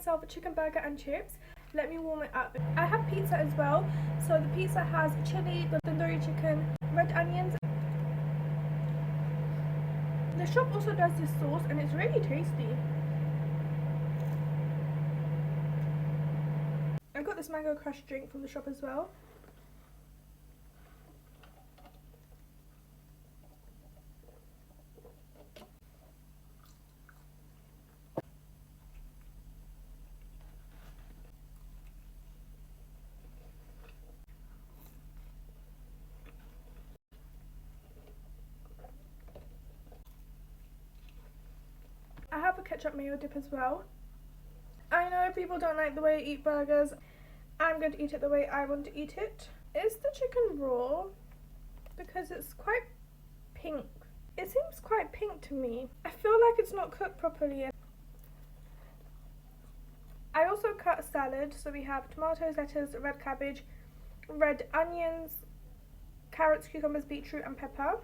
myself a chicken burger and chips. Let me warm it up. I have pizza as well. So the pizza has chili, the tandoori chicken, red onions. The shop also does this sauce and it's really tasty. I got this mango crush drink from the shop as well. I have a ketchup mayo dip as well. I know people don't like the way I eat burgers. I'm going to eat it the way I want to eat it. Is the chicken raw? Because it's quite pink. It seems quite pink to me. I feel like it's not cooked properly. I also cut a salad. So we have tomatoes, lettuce, red cabbage, red onions, carrots, cucumbers, beetroot and pepper.